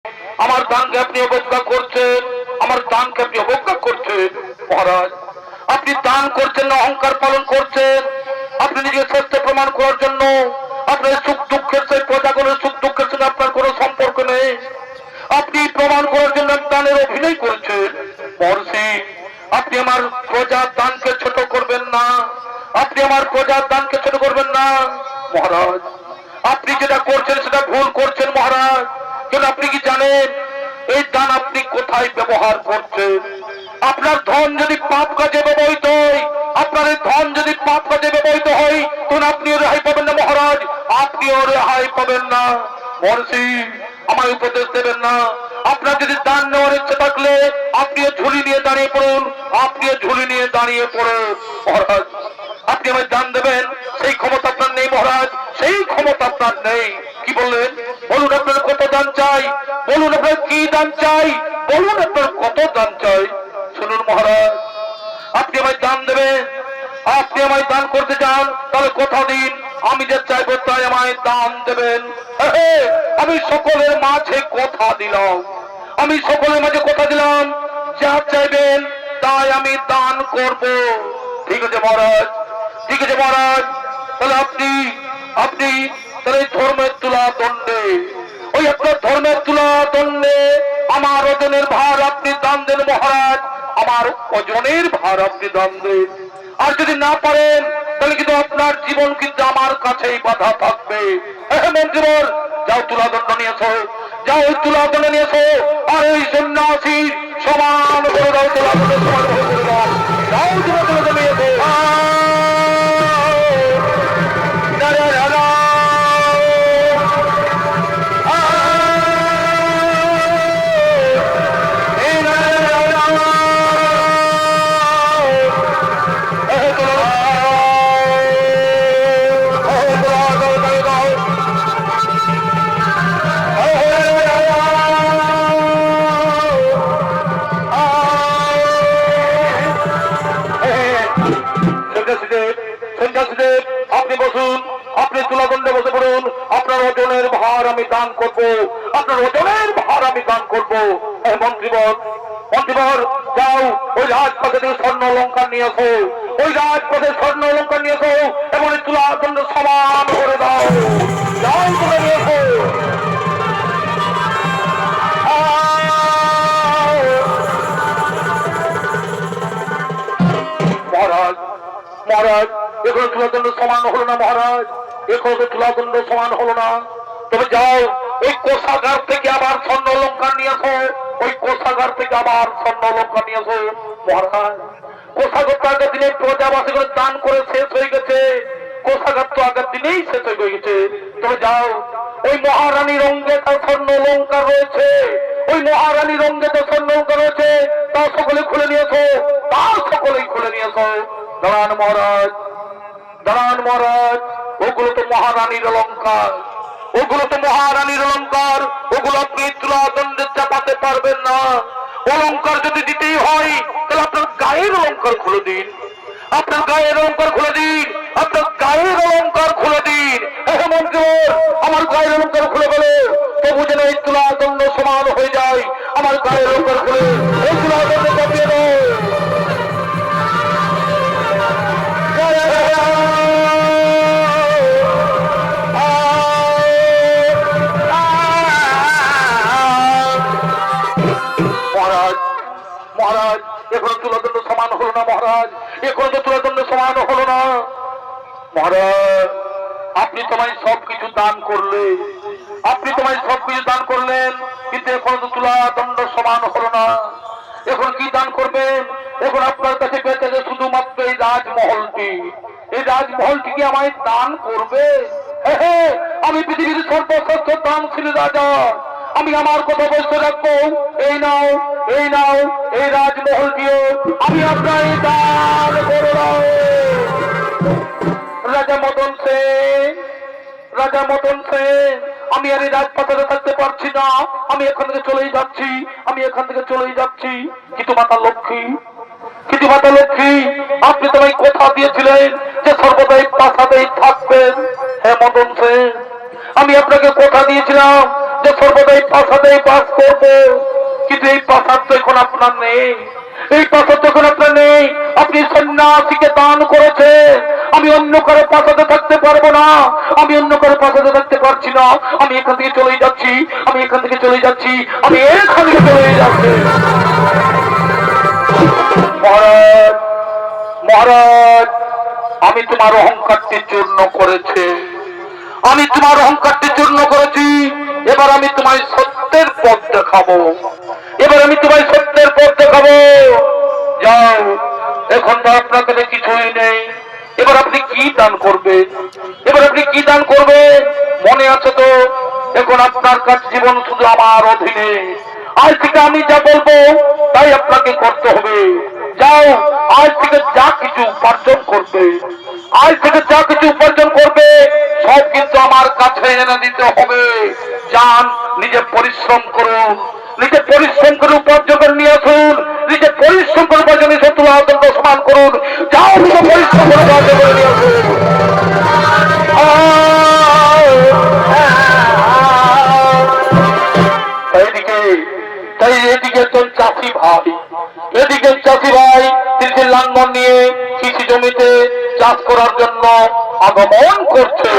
আমার দানকে আপনি অবজ্ঞা করছেন, আমার দানকে আপনি অবজ্ঞা করছেন। মহারাজ, আপনি দান করছেন না অহংকার পালন করছেন। আপনি নিজের শ্রেষ্ঠ প্রমাণ করার জন্য আপনার সুখ দুঃখের সেই প্রজাগুলোর সুখ দুঃখের সঙ্গে আপনার কোনো সম্পর্ক নেই। আপনি প্রমাণ করার জন্য দানের অভিনয় করছেন। মহর্ষি, আপনি আমার প্রজার দানকে ছোট করবেন না, আপনি আমার প্রজার দানকে ছোট করবেন না। মহারাজ, আপনি যেটা করছেন সেটা ভুল করছেন মহারাজ। কিন্তু আপনি কি জানেন এই দান আপনি কোথায় ব্যবহার করছেন? আপনার ধন যদি পাপ কাজে ব্যবহৃত হয়, আপনার এই ধন যদি পাপ কাজে ব্যবহৃত হয়, তখন আপনিও রেহাই পাবেন না মহারাজ, আপনিও রেহাই পাবেন না। মহর্ষি, আমার উপদেশ দেবেন না। আপনার যদি দান নেওয়ার ইচ্ছে থাকলে আপনিও ঝুলি নিয়ে দাঁড়িয়ে পড়ুন, আপনিও ঝুলি নিয়ে দাঁড়িয়ে পড়ুন। মহারাজ, আপনি আমায় দান দেবেন সেই ক্ষমতা আপনার নেই মহারাজ, সেই ক্ষমতা আপনার নেই। কি বললেন? বলুন আপনার কত দান চাই, বলুন আপনার কি দান চাই, বলুন আপনার কত দান চাই। শুনুন মহারাজ, আপনি আমায় দান দেবেন, আপনি আমায় দান করতে চান, তাহলে কথা দিন, আমি যে চাইবো তাই আমায় দান দেবেন। আমি সকলের মাঝে কথা দিলাম, আমি সকলের মাঝে কথা দিলাম, যা চাইবেন তাই আমি দান করব। ঠিক আছে মহারাজ, ঠিক আছে মহারাজ। তাহলে আপনি আপনি তাহলে ধর্মের তুলা দণ্ডে, ওই আপনার ধর্মের তুলা দণ্ডে আমার ওজনের ভার আপনি দান দেন মহারাজ, আমার ওজনের ভার আপনি দান দেন। আর যদি না পারেন তাহলে কিন্তু আপনার জীবন কিন্তু আমার কাছেই বাধা থাকবে। মন্ত্রীবর, যাও তুলাদণ্ড নিয়ে এসো, যাও ওই তুলাদণ্ড নিয়ে এসো, আর ওই সন্ন্যাসী সমান করে দাও, তুলাদণ্ড সমান করে দাও, যাও তুলাদণ্ড নিয়ে এসো। আপনি বসুন, আপনি তুলাদণ্ডে বসে পড়ুন। আপনার ওজনের ভার আমি দান করব, আপনার ওজনের ভার আমি দান করব। মন্ত্রীবর, মন্ত্রীবর, যাও ওই রাজপথে থেকে স্বর্ণ অলঙ্কার নিয়ে আসো, ওই রাজপথে স্বর্ণ অলঙ্কার নিয়ে আসো এবং তুলাদণ্ড সমান করে দাও, যাও তুলে নিয়ে আসো। মহারাজ, মহারাজ, এখনো তুলাদণ্ড সমান হলো না মহারাজ, এখনো তুলাদণ্ড সমান হলো না। তবে যাও ওই কোষাগার থেকে আবার স্বর্ণ অলঙ্কার নিয়ে আসো, ওই কোষাগার থেকে আবার স্বর্ণ অলঙ্কার নিয়ে আসো। মহারাজ, কোষাগার তো আগের দিনে প্রজাবাসী করে দান করে শেষ হয়ে গেছে, কোষাগার তো আগের দিনেই শেষ হয়ে গেছে। তবে যাও ওই মহারানীর অঙ্গে তার স্বর্ণ অলঙ্কার রয়েছে, ওই মহারানীর অঙ্গে তো স্বর্ণ অলঙ্কার রয়েছে, তা সকলে খুলে নিয়েছো, তা সকলেই খুলে নিয়েছো। দাঁড়ান মহারাজ, দাঁড়ান মহারাজ, ওগুলো তো মহারানীর অলঙ্কার, ওগুলো তো মহারানীর অলঙ্কার, ওগুলো আপনি তুলাদণ্ডে চাপাতে পারবেন না। অলঙ্কার যদি দিতেই হয় তাহলে আপনার গায়ের অলঙ্কার খুলে দিন, আপনার গায়ের অলঙ্কার খুলে দিন, আপনার গায়ের অলঙ্কার খুলে দিন। মন্ত্রীবর, আমার গায়ের অলঙ্কার খুলে গেলে তবু যেন এই তুলাদণ্ড সমান হয়ে যায়, আমার গায়ের অলঙ্কার খুলে এই তুলাদণ্ডে চাপিয়ে দাও। মহারাজ, এখনো তুলাদণ্ড সমান হলো না মহারাজ, এখনো তো তুলাদণ্ড সমান হলো না। মহারাজ, আপনি তোমায় সবকিছু দান করলে, আপনি তোমায় সবকিছু দান করলেন, কিন্তু এখনো তো তুলাদণ্ড সমান হলো না। এখন কি দান করবেন? এখন আপনার কাছে বেঁচে গেছে শুধুমাত্র এই রাজমহলটি, এই রাজমহলটি কি আমায় দান করবে? আমি পৃথিবীর সর্বশ্রেষ্ঠ দানশীল রাজা, আমি আমার কথা বলতে রাখবো। এই নাও, এই নাও, এই রাজমহলটিও আমি আপনার দান করলাম। রাজা মদন সেন, রাজা মদন সেন, আমি আর এই রাজপাতারে থাকতে পারছি না, আমি এখান থেকে চলেই যাচ্ছি, আমি এখান থেকে চলেই যাচ্ছি। কিন্তু মাতা লক্ষ্মী, কিন্তু মাতা লক্ষ্মী, আপনি তোমায় কথা দিয়েছিলেন যে সর্বদাই প্রাসাদেই থাকবেন। হ্যাঁ মদন সেন, আমি আপনাকে কথা দিয়েছিলাম যে সর্বদাই প্রাসাদেই বাস করবো, কিন্তু এই প্রাসাদ তো এখন আপনার নেই, এই প্রাসাদ যখন আপনার নেই, আপনি সন্ন্যাসীকে দান করেছে। আমি অন্য কারো প্রাসাদে থাকতে পারবো না, আমি অন্য কারো প্রাসাদে থাকতে পারছি না। আমি এখান থেকে চলে যাচ্ছি, আমি এখান থেকে চলে যাচ্ছি, আমি এখান থেকে চলে যাচ্ছি। মহারাজ, মহারাজ, আমি তোমার অহংকারটি চূর্ণ করেছি, আমি তোমার অহংকারটি চূর্ণ করেছি। এবার আমি তোমায় সত্যের পথ দেখাবো, এবার আমি তোমায় সত্যের পথ দেখাবো। যাও, এখন তো আপনার কাছে কিছুই নেই, এবার আপনি কি দান করবেন, এবার আপনি কি দান করবেন? মনে আছে তো, এখন আপনার কাছে জীবন শুধু আমার অধীনে। আজ থেকে আমি যা বলবো তাই আপনাকে করতে হবে। যাও, আজ থেকে যা কিছু উপার্জন করবে, আজ থেকে যা কিছু উপার্জন করবে সব কিন্তু আমার কাছে এনে দিতে হবে। যান, নিজে পরিশ্রম করুন, নিজে পরিশ্রম করে উপার্জন করে নিয়ে আসুন, নিজে পরিশ্রম করে উপার্জন শত্রু আতঙ্ক সমান করুন। যাও, নিজে পরিশ্রম করে উপার্জন করে নিয়ে আসুন। তাই এদিকে একজন চাষি ভাই, এদিকে চাষি ভাই তিনি লাঙ্গল নিয়ে কৃষি জমিতে চাষ করার জন্য আগমন করছে।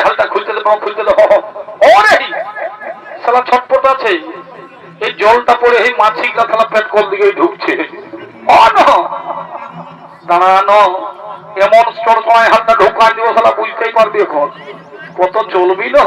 হালটা খুলতে দেবো, খুলতে দেবো। সালা ছটপট আছে, এই জলটা পড়ে এই মাছিটা সালা পেট কল দিকে ঢুকছে। দাঁড়ানো, এমন স্টোর সময় হালটা ঢোকা দিব, সালা বুঝতেই পারবি এখন কত চলবি না।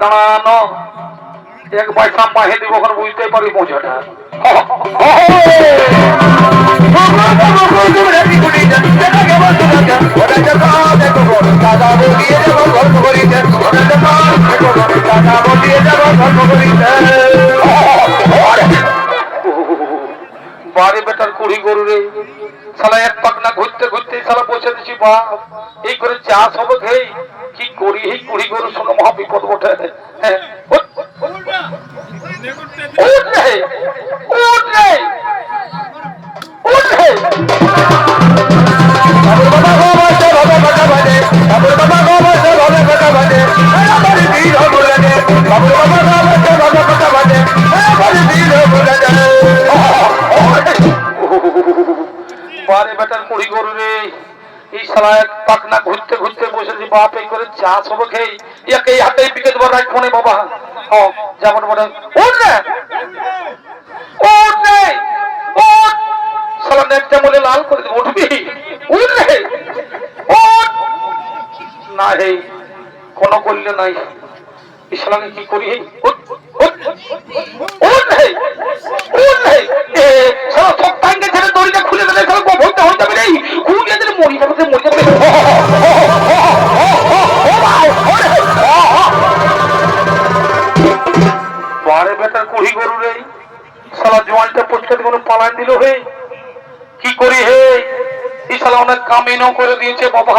দাঁড়ানো, এক পয়সা মাহে দিব, ওখানে বুঝতেই পারবি মজাটা। বাড়ি বেটার কুড়ি গরু রে, সালা এক পাকনা ঘুরতে ঘুরতে সালা বসে দিচ্ছি। বাপ, এই করে চাষ হবে খেয়ে কি করি, এই কুড়ি গরু শোনো মহা বিপদ বটে। হ্যাঁ, বারে বেটার কুড়ি গরু রে, এই সালা এক পাকনা ঘুরতে ঘুরতে বসেছি। বাপ, এই করে চাষ হবে খেয়ে ইয়াকে এই হাতে পিকে দেবো রাখ ফোনে বাবা। যেমন মনে সালা নেকটা বলে লাল করে দেবো, উঠবি না, হে কোনো করলে নাই। ইসলামে কি করি, দড়িটা খুলে দিলে ভর্তি হয়ে যাবে, খুলে দিলে মরি যাবে, মরি যাবে। বারে বেটার কুড়ি গরু রে, সালা জোয়ানটা পরিষ্কার কোনো পালান দিল। হে কি করি, হে এই সালা অনেক কামিনও করে দিয়েছে বাবা,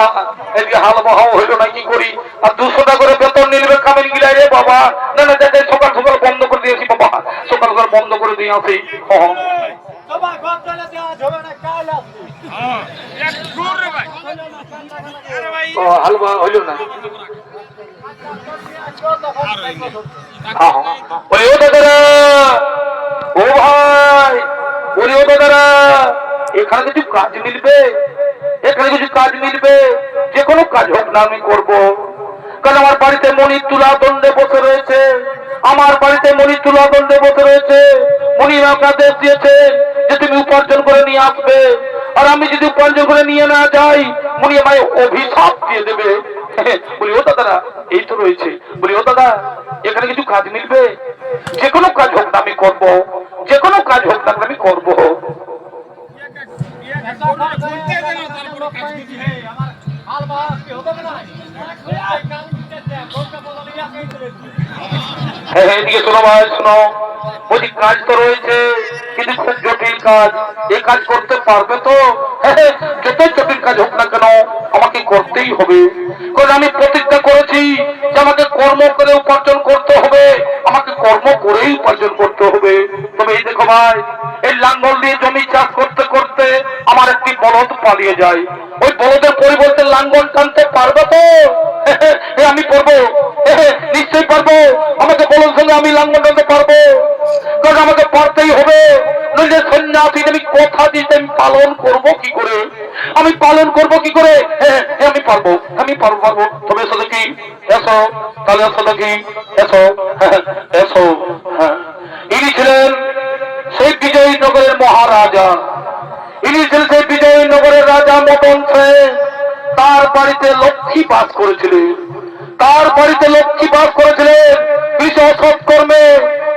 এদিকে হাল বাহাও হইল না, কি করি। আর 200 টাকা করে বেতন নিলবে কামিন গিলাই রে বাবা। না না, সকাল সকাল বন্ধ করে দিয়েছি বাবা, সকাল সকাল বন্ধ করে দিয়ে আসি। হাল বাহা হইল না। ও দাদারা, ও ভাই, বলি ও দাদারা, এখানে কিছু কাজ মিলবে, এখানে কিছু কাজ মিলবে, যে কোনো কাজ হোক না আমি করবো। কারণ আমার বাড়িতে মণি তুলা দণ্ডে বসে রয়েছে, আমার বাড়িতে মণি তুলা দণ্ডে বসে রয়েছে। মণি আমাকে আদেশ দিয়েছে যে তুমি উপার্জন করে নিয়ে আসবে, আর আমি যদি উপার্জন করে নিয়ে না যাই মণি আমায় অভিশাপ দিয়ে দেবে। বলি ও দাদারা, এই তো রয়েছে। বলি ও দাদা, এখানে কিছু কাজ মিলবে, যে কোনো কাজ হোক না আমি করবো, যে কোনো কাজ হোক না আমি করবো। হ্যাঁ এদিকে শোনো ভাই শোনো, বলছি কাজ তো রয়েছে কিন্তু খুব জটিল কাজ, এই কাজ করতে পারবে তো? হ্যাঁ যত জটিল কাজ হোক না কেন আমাকে করতেই হবে, কারণ আমি প্রতিজ্ঞা করেছি যে আমাকে কর্ম করে উপার্জন করতে হবে, আমাকে কর্ম করেই উপার্জন করতে হবে। তবে এই দেখো ভাই, এই লাঙ্গল দিয়ে জমি চাষ করতে করতে আমার একটি বলদ পালিয়ে যায়, ওই বলদের পরিবর্তে লাঙ্গল টানতে পারবে তো? আমি পারবো, নিশ্চয়ই পারবো, আমাকে বলুন সঙ্গে আমি লাঙ্গল টানতে পারবো, কারণ আমাকে পারতেই হবে, নইলে সন্ন্যাসী আমি কথা দিতে আমি পালন করবো কি করে, আমি পালন করবো কি করে? আমি পারবো, আমি পারবো পারবো। তবে এসো দেখি, এসো তাহলে, এসো দেখি, এসো এসো। ইনি ছিলেন সেই বিজয়নগরের মহারাজা, ইনি ছিলেন সেই বিজয়নগরের রাজা মদন সেন। তার বাড়িতে লক্ষ্মী বাস করেছিলেন, তার বাড়িতে লক্ষ্মী বাস করেছিলেন কিছু অসৎ কর্মে,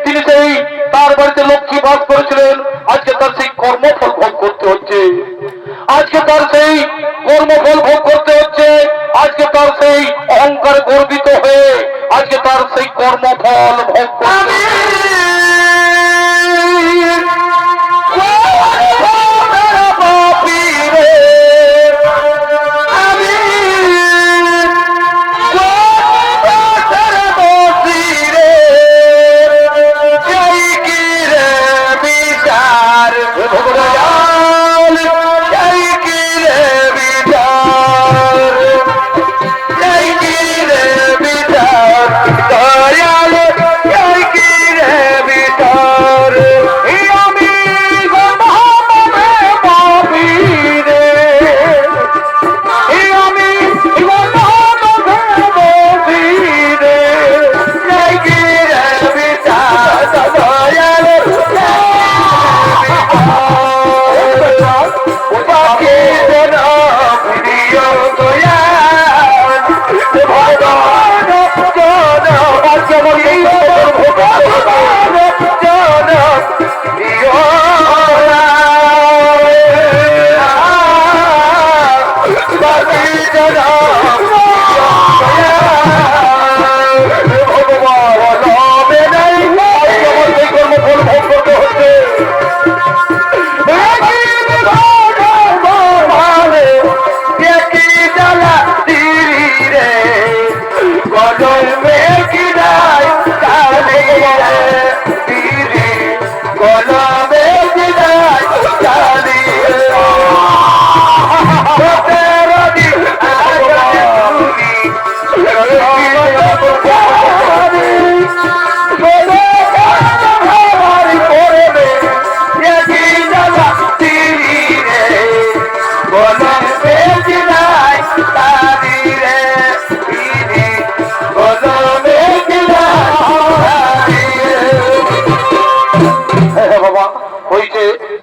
তিনি সেই তার বাড়িতে লক্ষ্মী বাস করেছিলেন। আজকে তার সেই কর্মফল ভোগ করতে হচ্ছে, আজকে তার সেই কর্মফল ভোগ করতে হচ্ছে, আজকে তার সেই অহংকার গর্বিত হয়ে আজকে তার সেই কর্মফল ভোগ করতে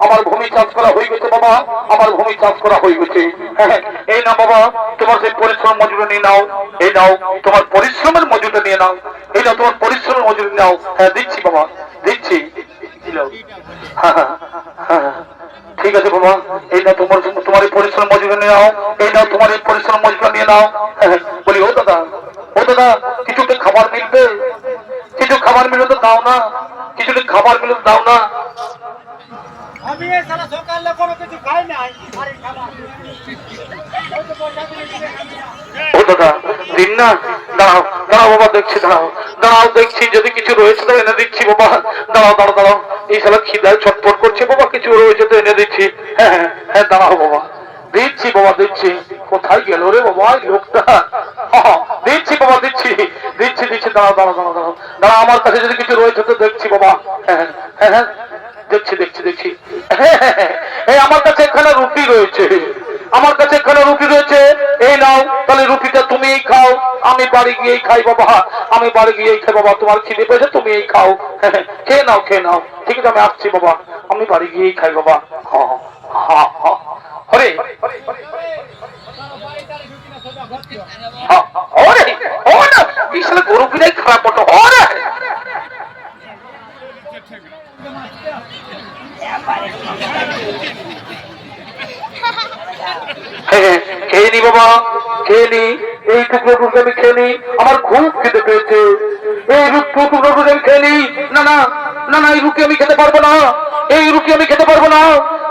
আমার ভূমি চাষ করা হয়ে গেছে বাবা, আমার ভূমি চাষ করা হয়ে গেছে। এই নাও বাবা তোমার সেই পরিশ্রম মজুরি নিয়ে নাও, এই নাও তোমার পরিশ্রমের মজুরি নিয়ে নাও, এই নাও তোমার পরিশ্রমের মজুরি নাও। হ্যাঁ দিচ্ছি বাবা দিচ্ছি, ঠিক আছে বাবা, এই নাও তোমার তোমার এই পরিশ্রম মজুরি নিয়ে নাও, এই নাও তোমার এই পরিশ্রম মজুরি নিয়ে নাও। বলি ও দাদা, ও দাদা কিছুটা খাবার মিলবে, কিছু খাবার মিলে তো দাও না, কিছুটা খাবার মিলে দাও না। আমি এই সারা সকালে কোনো কিছু খাই নাই, আরে খাবার ও দাদা দিন না, দাঁড়াও দাঁড়াও বাবা দেখছি, দাঁড়াও দাঁড়াও দেখছি যদি কিছু রয়েছে তো এনে দিচ্ছি বাবা, দাঁড়াও দাঁড়াও দাঁড়াও, এই শালা খিদায় ছটফট করছে বাবা, কিছু রয়েছে তো এনে দিচ্ছি। হ্যাঁ হ্যাঁ হ্যাঁ দাঁড়াও বাবা দিচ্ছি বাবা দিচ্ছি। কোথায় গেল রে বাবা লোকটা? দিচ্ছি বাবা দিচ্ছি দিচ্ছি দিচ্ছি, দাঁড়াও দাঁড়াও দাঁড়াও দাঁড়াও দাঁড়াও, আমার কাছে যদি কিছু রয়েছে তো দেখছি বাবা। হ্যাঁ হ্যাঁ হ্যাঁ দেখছি দেখছি দেখছি, এই আমার কাছে এখানে রুটি রয়েছে, আমার কাছে এখানে রুটি রয়েছে, এই নাও তাহলে রুটিটা তুমি খাও, আমি বাড়ি গিয়েই খাই বাবা, আমি বাড়ি গিয়েই খাই বাবা, তোমার খিদে পেয়েছে তুমি এই খাও, খেয়ে নাও খেয়ে নাও, ঠিক আছে আমি আসছি বাবা, আমি বাড়ি গিয়েই খাই বাবা। হ্যাঁ হ্যাঁ হ্যাঁ হরে গরু কিনাই খারাপ মতো হরে খেয়ে নি বাবা, খেয়ে নি, এই টুকরো টুকরো আমি খেয়ে নি, আমার খুব খেতে পেয়েছে, এই রুটি খেয়ে নিই। না না না না, এই রুটি আমি খেতে পারবো না, এই রুটি আমি খেতে পারবো না,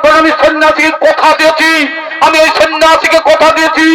কারণ আমি সন্ন্যাসীকে কথা দিয়েছি, আমি ওই সন্ন্যাসীকে কথা দিয়েছি